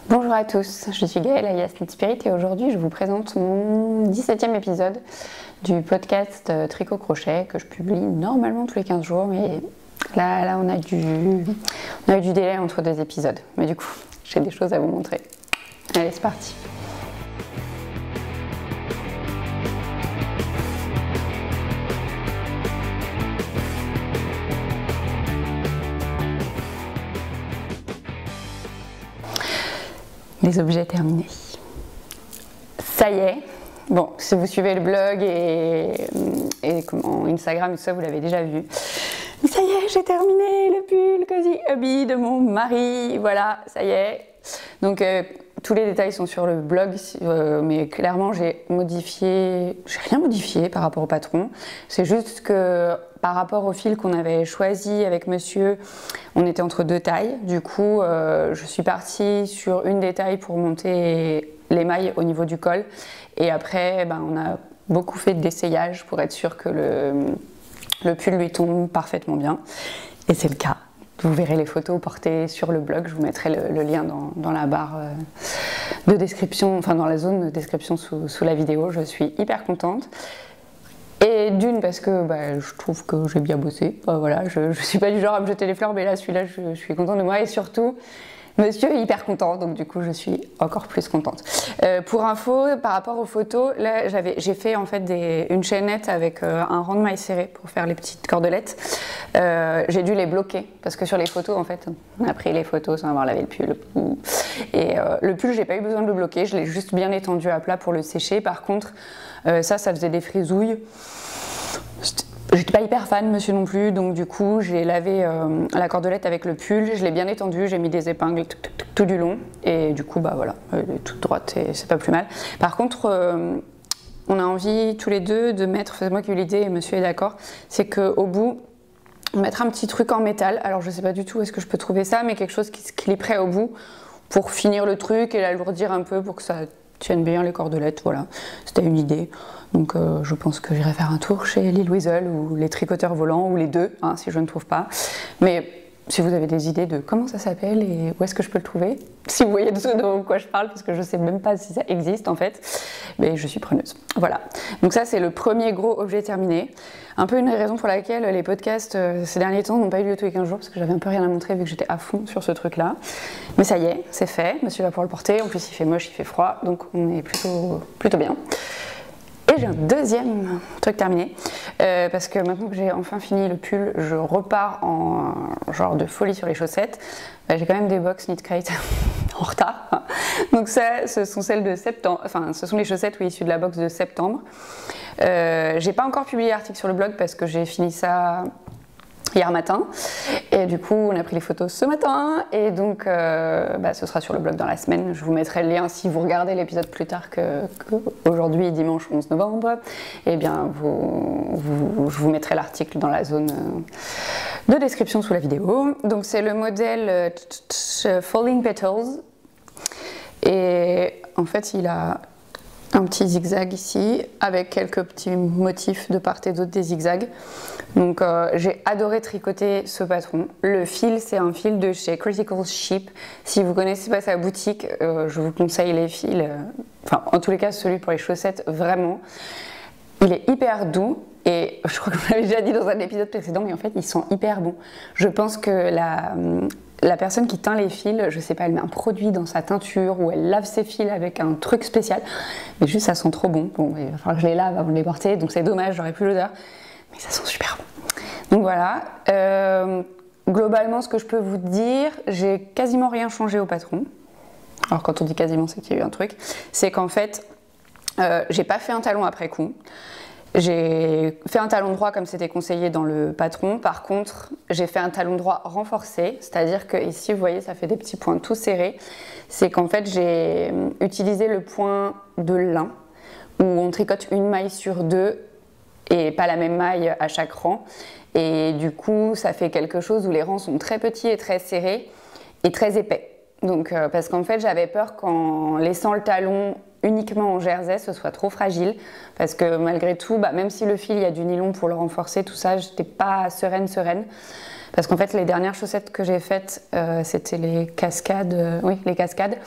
Bonjour à tous, je suis Gaëlle alias Knit Spirit et aujourd'hui je vous présente mon 17e épisode du podcast Tricot Crochet que je publie normalement tous les 15 jours, mais là on a eu du délai entre deux épisodes, mais du coup j'ai des choses à vous montrer. Allez, c'est parti. Les objets terminés. Ça y est. Bon, si vous suivez le blog et comment Instagram et tout ça, vous l'avez déjà vu. Ça y est, j'ai terminé le pull Cozy Hubby de mon mari. Voilà, ça y est. Donc tous les détails sont sur le blog, mais clairement j'ai rien modifié par rapport au patron. C'est juste que par rapport au fil qu'on avait choisi avec monsieur, on était entre deux tailles. Du coup, je suis partie sur une des tailles pour monter les mailles au niveau du col. Et après, on a beaucoup fait d'essayages pour être sûr que le pull lui tombe parfaitement bien. Et c'est le cas. Vous verrez les photos portées sur le blog, je vous mettrai le lien dans la barre de description, enfin dans la zone de description sous la vidéo. Je suis hyper contente. Et d'une parce que je trouve que j'ai bien bossé. Voilà, je suis pas du genre à me jeter les fleurs, mais là celui-là je suis contente de moi et surtout monsieur est hyper content, donc du coup je suis encore plus contente. Pour info, par rapport aux photos, là j'ai fait en fait une chaînette avec un rang de mailles serré pour faire les petites cordelettes. J'ai dû les bloquer parce que sur les photos en fait, on a pris les photos sans avoir lavé le pull. Et le pull, j'ai pas eu besoin de le bloquer, je l'ai juste bien étendu à plat pour le sécher. Par contre, ça faisait des frisouilles. J'étais pas hyper fan, monsieur non plus, donc du coup j'ai lavé la cordelette avec le pull, je l'ai bien étendue, j'ai mis des épingles tout du long et du coup voilà, elle est toute droite et c'est pas plus mal. Par contre, on a envie tous les deux de mettre, c'est moi qui ai eu l'idée et monsieur est d'accord, c'est qu'au bout, on mettra un petit truc en métal. Alors je sais pas du tout où est-ce que je peux trouver ça, mais quelque chose qui se clipperait au bout pour finir le truc et l'alourdir un peu pour que ça tienne bien les cordelettes, voilà, c'était une idée. Donc je pense que j'irai faire un tour chez Lil Weasel ou les tricoteurs volants, ou les deux, si je ne trouve pas. Mais si vous avez des idées de comment ça s'appelle et où est-ce que je peux le trouver, si vous voyez de quoi je parle, parce que je ne sais même pas si ça existe en fait, mais je suis preneuse. Voilà, donc ça c'est le premier gros objet terminé. Un peu une raison pour laquelle les podcasts ces derniers temps n'ont pas eu lieu tous les 15 jours, parce que j'avais un peu rien à montrer vu que j'étais à fond sur ce truc-là. Mais ça y est, c'est fait, monsieur va pouvoir le porter, en plus il fait moche, il fait froid, donc on est plutôt bien. Et j'ai un deuxième truc terminé, parce que maintenant que j'ai enfin fini le pull, je repars en genre de folie sur les chaussettes. J'ai quand même des box Knit Crate en retard. Donc ça, ce sont celles de septembre, enfin ce sont les chaussettes issues de la box de septembre. J'ai pas encore publié l'article sur le blog parce que j'ai fini ça hier matin et du coup on a pris les photos ce matin et donc ce sera sur le blog dans la semaine. Je vous mettrai le lien si vous regardez l'épisode plus tard qu'aujourd'hui, dimanche 11 novembre. Et bien je vous mettrai l'article dans la zone de description sous la vidéo. Donc c'est le modèle Falling Petals et en fait il a un petit zigzag ici avec quelques petits motifs de part et d'autre des zigzags. Donc j'ai adoré tricoter ce patron. Le fil, c'est un fil de chez Critical Ship. Si vous connaissez pas sa boutique, je vous conseille les fils. Enfin, en tous les cas, celui pour les chaussettes, vraiment. Il est hyper doux et je crois que je l'avais déjà dit dans un épisode précédent, mais en fait, ils sont hyper bons. Je pense que la personne qui teint les fils, je sais pas, elle met un produit dans sa teinture ou elle lave ses fils avec un truc spécial. Mais juste, ça sent trop bon. Bon, il va falloir que je les lave avant de les porter, donc c'est dommage, j'aurais plus l'odeur. Mais ça sent super bon. Donc voilà. Globalement, ce que je peux vous dire, j'ai quasiment rien changé au patron. Alors quand on dit quasiment, c'est qu'il y a eu un truc. C'est qu'en fait, j'ai pas fait un talon après coup. J'ai fait un talon droit comme c'était conseillé dans le patron. Par contre, j'ai fait un talon droit renforcé, c'est-à-dire que ici, vous voyez, ça fait des petits points tout serrés. C'est qu'en fait, j'ai utilisé le point de lin où on tricote une maille sur deux et pas la même maille à chaque rang. Et du coup, ça fait quelque chose où les rangs sont très petits et très serrés et très épais. Donc, parce qu'en fait, j'avais peur qu'en laissant le talon uniquement en jersey, ce soit trop fragile, parce que malgré tout, même si le fil, il y a du nylon pour le renforcer, tout ça, j'étais pas sereine. Parce qu'en fait, les dernières chaussettes que j'ai faites, c'était les cascades. Oui, les cascades.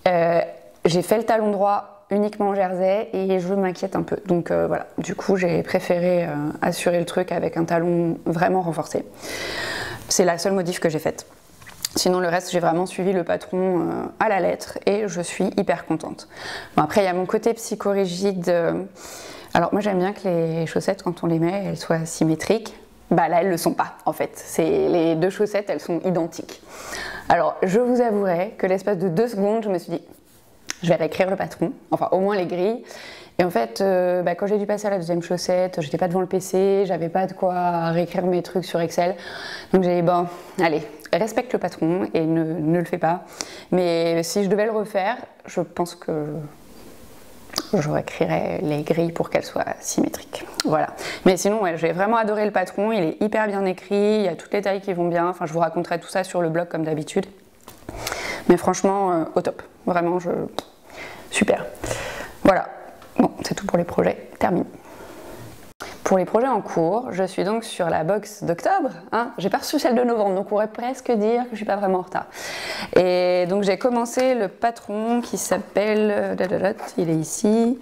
J'ai fait le talon droit uniquement en jersey et je m'inquiète un peu. Donc voilà, du coup, j'ai préféré assurer le truc avec un talon vraiment renforcé. C'est la seule modif que j'ai faite. Sinon, le reste, j'ai vraiment suivi le patron à la lettre et je suis hyper contente. Bon, après, il y a mon côté psychorigide. Alors, moi, j'aime bien que les chaussettes, quand on les met, elles soient symétriques. Bah là, elles le sont pas, en fait. Les deux chaussettes, elles sont identiques. Alors, je vous avouerai que l'espace de 2 secondes, je me suis dit, je vais réécrire le patron, enfin, au moins les grilles. Et en fait, quand j'ai dû passer à la deuxième chaussette, j'étais pas devant le PC, j'avais pas de quoi réécrire mes trucs sur Excel. Donc j'ai dit, bon, allez, respecte le patron et ne le fais pas. Mais si je devais le refaire, je pense que je réécrirais les grilles pour qu'elles soient symétriques. Voilà. Mais sinon, ouais, j'ai vraiment adoré le patron, il est hyper bien écrit, il y a toutes les tailles qui vont bien. Enfin, je vous raconterai tout ça sur le blog comme d'habitude. Mais franchement, au top. Vraiment, super. Voilà. Bon, c'est tout pour les projets, terminé. Pour les projets en cours, je suis donc sur la box d'octobre. Hein. J'ai pas reçu celle de novembre, donc on pourrait presque dire que je suis pas vraiment en retard. Et donc j'ai commencé le patron qui s'appelle, il est ici.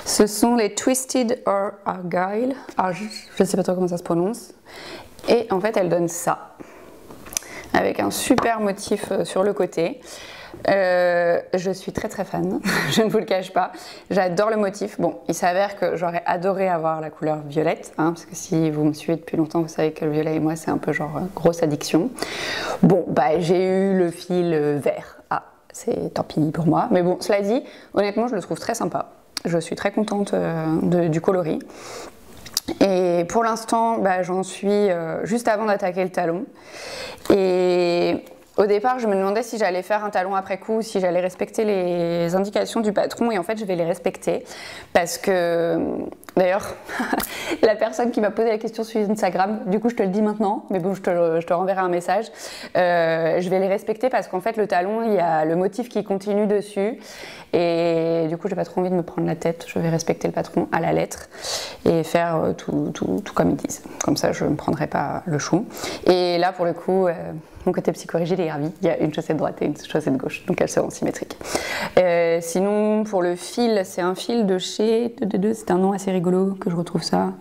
Ce sont les Twisted Argyle. Alors, je ne sais pas trop comment ça se prononce. Et en fait, elle donne ça, avec un super motif sur le côté. Je suis très fan, je ne vous le cache pas, j'adore le motif. Bon, il s'avère que j'aurais adoré avoir la couleur violette, hein, parce que si vous me suivez depuis longtemps, vous savez que le violet et moi c'est un peu genre grosse addiction. Bon, bah j'ai eu le fil vert, c'est tant pis pour moi, mais bon, cela dit, honnêtement je le trouve très sympa, je suis très contente du coloris. Et pour l'instant, j'en suis juste avant d'attaquer le talon. Et au départ, je me demandais si j'allais faire un talon après coup, si j'allais respecter les indications du patron, et en fait, je vais les respecter parce que, d'ailleurs, la personne qui m'a posé la question sur Instagram, du coup, je te le dis maintenant, mais bon, je te renverrai un message. Je vais les respecter parce qu'en fait, le talon, il y a le motif qui continue dessus, et du coup, j'ai pas trop envie de me prendre la tête. Je vais respecter le patron à la lettre et faire tout comme ils disent. Comme ça, je ne me prendrai pas le chou. Et là, pour le coup, mon côté psychorigide est ravi. Il y a une chaussette droite et une chaussette gauche, donc elles seront symétriques. Sinon, pour le fil, c'est un fil de chez c'est un nom assez rigolo que je retrouve ça.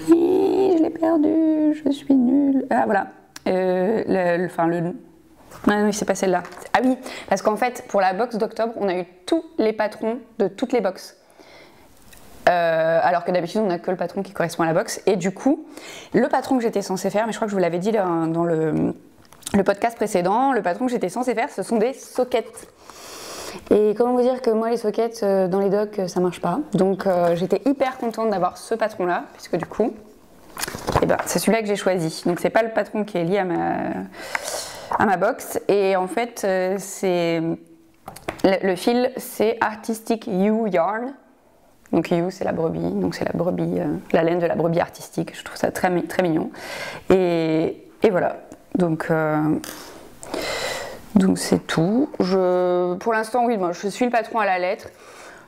Et je l'ai perdu, je suis nulle. Ah voilà, ah oui, c'est pas celle-là. Ah oui, parce qu'en fait, pour la box d'octobre, on a eu tous les patrons de toutes les boxes. Alors que d'habitude, on n'a que le patron qui correspond à la box. Et du coup, le patron que j'étais censée faire, mais je crois que je vous l'avais dit dans le podcast précédent, le patron que j'étais censée faire, ce sont des sockets. Et comment vous dire que moi, les sockets dans les docks, ça marche pas. Donc j'étais hyper contente d'avoir ce patron-là, puisque du coup, c'est celui-là que j'ai choisi. Donc c'est pas le patron qui est lié à ma box. Et en fait, le fil, c'est Artistic You Yarn. Donc You, c'est la brebis, donc c'est la laine de la brebis artistique. Je trouve ça très mignon. Et voilà. Donc c'est tout. Pour l'instant, oui, je suis le patron à la lettre.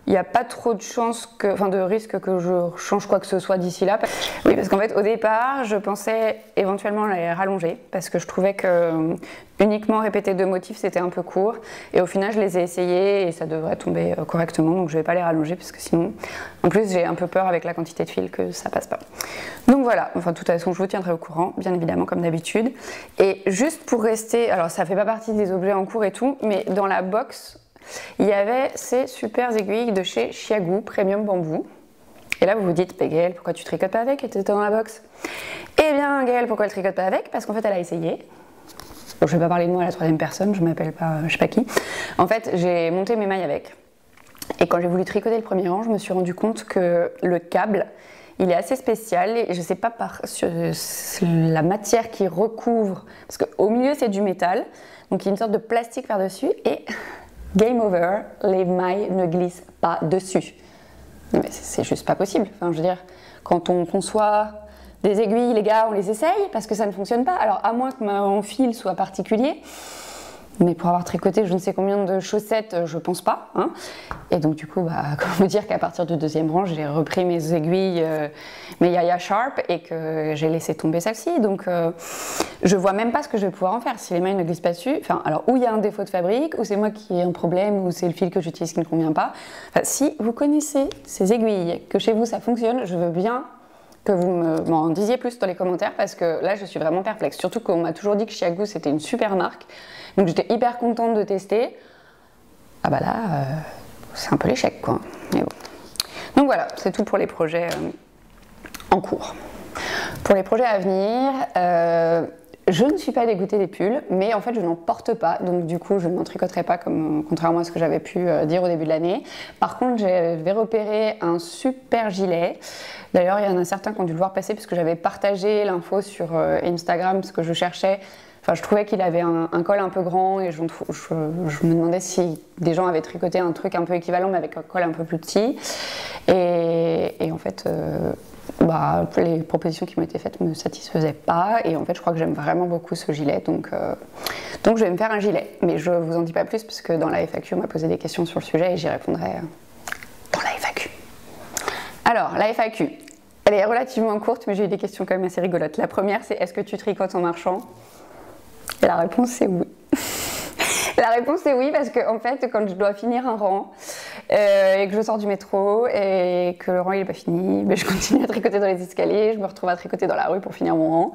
Il n'y a pas trop de risque que je change quoi que ce soit d'ici là. Oui, parce qu'en fait, au départ, je pensais éventuellement les rallonger parce que je trouvais que uniquement répéter 2 motifs, c'était un peu court. Et au final, je les ai essayés et ça devrait tomber correctement. Donc, je ne vais pas les rallonger parce que sinon, en plus, j'ai un peu peur avec la quantité de fil que ça passe pas. Donc voilà. Enfin, de toute façon, je vous tiendrai au courant, bien évidemment, comme d'habitude. Et juste pour rester, alors ça fait pas partie des objets en cours et tout, mais dans la box, il y avait ces super aiguilles de chez Chiagu Premium Bambou. Et là, vous vous dites, Gaëlle, pourquoi tu tricotes pas avec? Elle était dans la box. Eh bien, Gaëlle, pourquoi elle tricote pas avec? Parce qu'en fait, elle a essayé. Bon, je vais pas parler de moi à la 3e personne, je m'appelle pas, je sais pas qui. En fait, j'ai monté mes mailles avec. Et quand j'ai voulu tricoter le premier rang, je me suis rendu compte que le câble, il est assez spécial. Et je sais pas sur la matière qui recouvre. Parce qu'au milieu, c'est du métal. Donc, il y a une sorte de plastique par-dessus. Et game over, les mailles ne glissent pas dessus. Mais c'est juste pas possible. Enfin, je veux dire, quand on conçoit des aiguilles, les gars, on les essaye parce que ça ne fonctionne pas. Alors, à moins que mon fil soit particulier, Mais pour avoir tricoté je ne sais combien de chaussettes, je pense pas. Hein. Et donc du coup, comment vous dire qu'à partir du deuxième rang, j'ai repris mes aiguilles, mes Yaya Sharp, et que j'ai laissé tomber celle-ci. Donc je vois même pas ce que je vais pouvoir en faire si les mailles ne glissent pas dessus. Enfin, alors ou il y a un défaut de fabrique, ou c'est moi qui ai un problème, ou c'est le fil que j'utilise qui ne convient pas. Enfin, si vous connaissez ces aiguilles, que chez vous ça fonctionne, je veux bien que vous m'en disiez plus dans les commentaires, parce que là je suis vraiment perplexe. Surtout qu'on m'a toujours dit que Chiago c'était une super marque. Donc j'étais hyper contente de tester. Ah bah là, c'est un peu l'échec quoi. Mais bon. Donc voilà, c'est tout pour les projets en cours. Pour les projets à venir, je ne suis pas dégoûtée des pulls, mais en fait je n'en porte pas, donc du coup je n'en tricoterai pas, contrairement à ce que j'avais pu dire au début de l'année. Par contre, je vais repérer un super gilet. D'ailleurs, il y en a certains qui ont dû le voir passer parce que j'avais partagé l'info sur Instagram, parce que je cherchais. Enfin, je trouvais qu'il avait un col un peu grand, et je me demandais si des gens avaient tricoté un truc un peu équivalent mais avec un col un peu plus petit. Et en fait, les propositions qui m'ont été faites ne me satisfaisaient pas. Et en fait, je crois que j'aime vraiment beaucoup ce gilet. Donc je vais me faire un gilet. Mais je vous en dis pas plus parce que dans la FAQ, on m'a posé des questions sur le sujet et j'y répondrai dans la FAQ. Alors, la FAQ, elle est relativement courte, mais j'ai eu des questions quand même assez rigolotes. La première, c'est: est-ce que tu tricotes en marchant? Et la réponse c'est oui. La réponse c'est oui, parce que en fait quand je dois finir un rang et que je sors du métro et que le rang il n'est pas fini, ben, je continue à tricoter dans les escaliers, je me retrouve à tricoter dans la rue pour finir mon rang.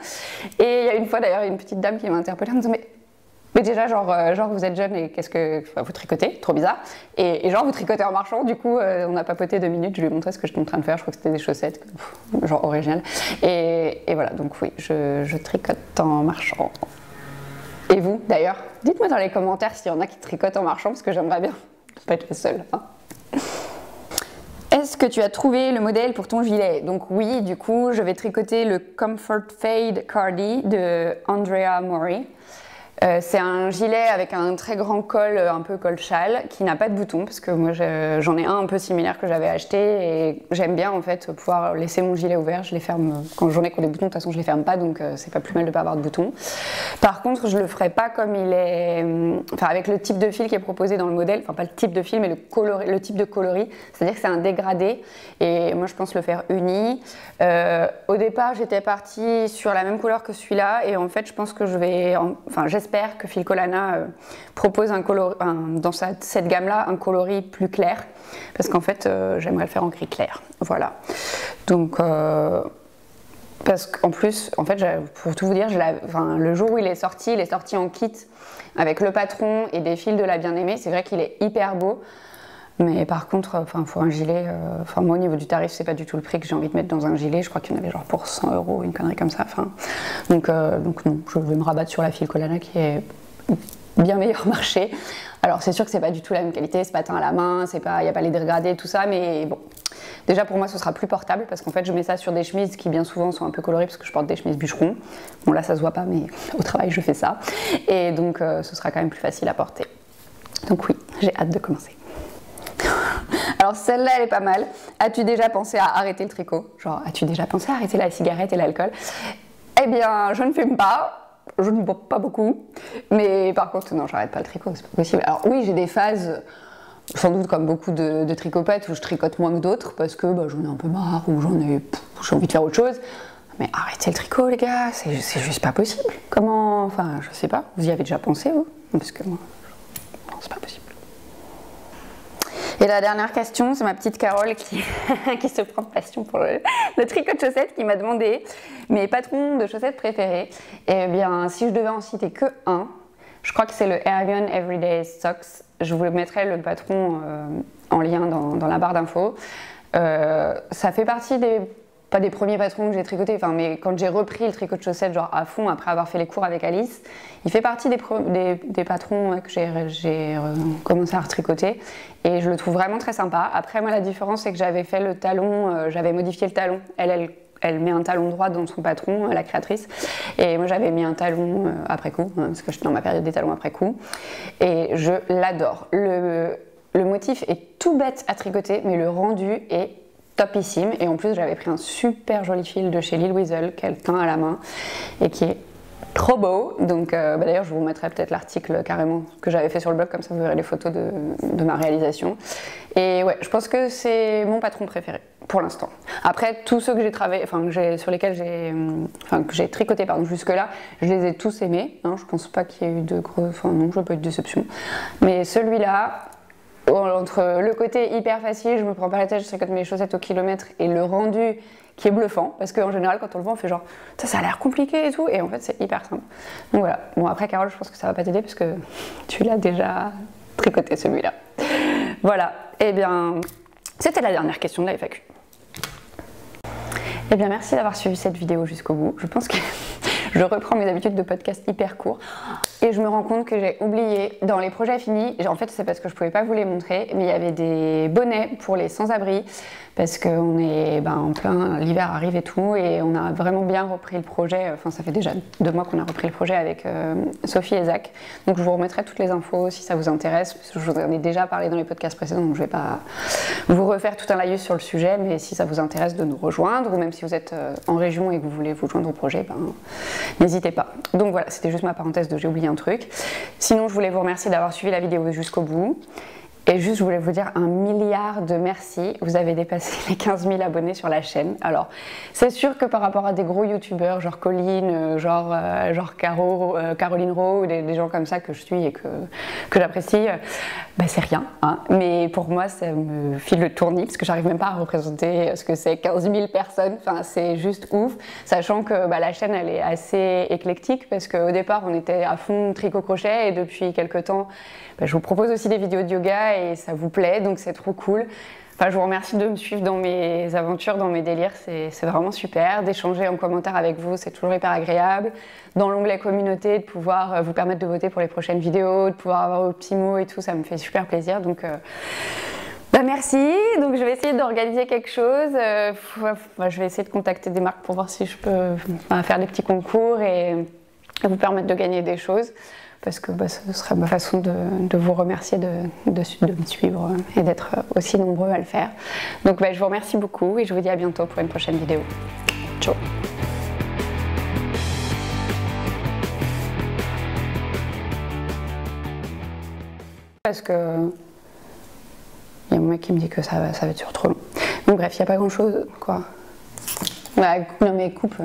Et il y a une fois d'ailleurs une petite dame qui m'a interpellée en me disant mais déjà genre vous êtes jeune et vous tricotez, trop bizarre. Et genre vous tricotez en marchant, du coup on a papoté 2 minutes, je lui ai montré ce que j'étais en train de faire, je crois que c'était des chaussettes, genre originales. Et voilà, donc oui, je tricote en marchant. Et vous, d'ailleurs, dites-moi dans les commentaires s'il y en a qui tricotent en marchant, parce que j'aimerais bien ne pas être la seule. Hein. Est-ce que tu as trouvé le modèle pour ton gilet? Donc oui, du coup, je vais tricoter le Comfort Fade Cardi de Andrea Mori. C'est un gilet avec un très grand col, un peu col châle, qui n'a pas de bouton, parce que moi j'en ai un peu similaire que j'avais acheté, et j'aime bien en fait pouvoir laisser mon gilet ouvert. Je les ferme, quand j'en ai qui ont des boutons, de toute façon je les ferme pas, donc c'est pas plus mal de pas avoir de boutons. Par contre, je le ferai pas comme il est, enfin avec le type de fil qui est proposé dans le modèle, enfin pas le type de fil mais le type de coloris, c'est-à-dire que c'est un dégradé, et moi je pense le faire uni. Au départ j'étais partie sur la même couleur que celui-là, et en fait je pense que j'espère que Filcolana propose dans cette gamme-là un coloris plus clair, parce qu'en fait j'aimerais le faire en gris clair. Voilà. Donc parce qu'en plus, en fait, pour tout vous dire, le jour où il est sorti en kit avec le patron et des fils de la bien-aimée. C'est vrai qu'il est hyper beau. Mais par contre, pour un gilet, moi au niveau du tarif, c'est pas du tout le prix que j'ai envie de mettre dans un gilet. Je crois qu'il y en avait genre pour 100 €, une connerie comme ça. Donc non, je vais me rabattre sur la Filcolana qui est bien meilleur marché. Alors c'est sûr que c'est pas du tout la même qualité, c'est pas teint à la main, il n'y a pas les dégradés, tout ça, mais bon. Déjà pour moi ce sera plus portable, parce qu'en fait je mets ça sur des chemises qui bien souvent sont un peu colorées, parce que je porte des chemises bûcherons. Bon là ça se voit pas, mais au travail je fais ça. Et donc ce sera quand même plus facile à porter. Donc oui, j'ai hâte de commencer. Alors celle-là elle est pas mal. As-tu déjà pensé à arrêter le tricot? Genre, as-tu déjà pensé à arrêter la cigarette et l'alcool? Eh bien, je ne fume pas. Je ne bois pas beaucoup, mais par contre, non, j'arrête pas le tricot, c'est pas possible. Alors oui, j'ai des phases, sans doute comme beaucoup de tricopates, où je tricote moins que d'autres, parce que j'en ai un peu marre, ou j'ai envie de faire autre chose. Mais arrêtez le tricot, les gars, c'est juste pas possible. Comment, je sais pas, vous y avez déjà pensé, vous? Parce que moi, non, c'est pas possible. Et la dernière question, c'est ma petite Carole qui se prend de passion pour le tricot de chaussettes, qui m'a demandé mes patrons de chaussettes préférés. Et bien, si je devais en citer que un, je crois que c'est le Avion Everyday Socks. Je vous mettrai le patron en lien dans la barre d'infos. Ça fait partie pas des premiers patrons que j'ai tricotés, mais quand j'ai repris le tricot de chaussettes genre à fond après avoir fait les cours avec Alice, il fait partie des patrons que j'ai commencé à retricoter, et je le trouve vraiment très sympa. Après moi la différence c'est que j'avais fait le talon, j'avais modifié le talon. Elle met un talon droit dans son patron, la créatrice, et moi j'avais mis un talon après coup, parce que je suis dans ma période des talons après coup, et je l'adore. Le motif est tout bête à tricoter, mais le rendu est topissime, et en plus j'avais pris un super joli fil de chez Lil Weasel qu'elle teint à la main et qui est trop beau. Donc d'ailleurs je vous remettrai peut-être l'article carrément que j'avais fait sur le blog, comme ça vous verrez les photos de ma réalisation. Et ouais, je pense que c'est mon patron préféré pour l'instant. Après tous ceux que j'ai travaillé, sur lesquels j'ai tricoté jusque là, je les ai tous aimés, hein. Je pense pas qu'il y ait eu de gros, non, je n'ai pas eu de déception. Mais celui-là, entre le côté hyper facile, je me prends pas la tête, je tricote mes chaussettes au kilomètre, et le rendu qui est bluffant, parce qu'en général quand on le voit on fait genre ça a l'air compliqué et tout, et en fait c'est hyper simple. Donc voilà. Bon après Carole, je pense que ça va pas t'aider parce que tu l'as déjà tricoté celui-là. Voilà, et bien c'était la dernière question de la FAQ. Et bien merci d'avoir suivi cette vidéo jusqu'au bout. Je pense que je reprends mes habitudes de podcast hyper courts et je me rends compte que j'ai oublié dans les projets finis, en fait c'est parce que je pouvais pas vous les montrer, mais il y avait des bonnets pour les sans-abri parce qu'on est en plein, l'hiver arrive et tout, et on a vraiment bien repris le projet. Enfin ça fait déjà 2 mois qu'on a repris le projet avec Sophie et Zach, donc je vous remettrai toutes les infos si ça vous intéresse, parce que je vous en ai déjà parlé dans les podcasts précédents, donc je vais pas vous refaire tout un laïus sur le sujet, mais si ça vous intéresse de nous rejoindre, ou même si vous êtes en région et que vous voulez vous joindre au projet, n'hésitez pas. Donc voilà, c'était juste ma parenthèse de j'ai oublié un truc. Sinon je voulais vous remercier d'avoir suivi la vidéo jusqu'au bout. Et juste, je voulais vous dire 1 milliard de merci. Vous avez dépassé les 15 000 abonnés sur la chaîne. Alors, c'est sûr que par rapport à des gros youtubeurs, genre Colline, genre Caroline Rowe, des gens comme ça que je suis et que j'apprécie, c'est rien. Hein. Mais pour moi, ça me file le tournis, parce que j'arrive même pas à représenter ce que c'est 15 000 personnes. Enfin, c'est juste ouf. Sachant que la chaîne, elle est assez éclectique, parce qu'au départ, on était à fond tricot-crochet, et depuis quelques temps, je vous propose aussi des vidéos de yoga et ça vous plaît, donc c'est trop cool. Enfin, je vous remercie de me suivre dans mes aventures, dans mes délires, c'est vraiment super. D'échanger en commentaire avec vous, c'est toujours hyper agréable. Dans l'onglet communauté, de pouvoir vous permettre de voter pour les prochaines vidéos, de pouvoir avoir vos petits mots et tout, ça me fait super plaisir. Donc merci. Donc je vais essayer d'organiser quelque chose. Je vais essayer de contacter des marques pour voir si je peux faire des petits concours et vous permettre de gagner des choses. Parce que ce serait ma façon de vous remercier de me suivre et d'être aussi nombreux à le faire. Donc je vous remercie beaucoup et je vous dis à bientôt pour une prochaine vidéo. Ciao. Parce que il y a mon mec qui me dit que ça va être sur trop long. Donc bref, il n'y a pas grand chose quoi. Non mais coupe.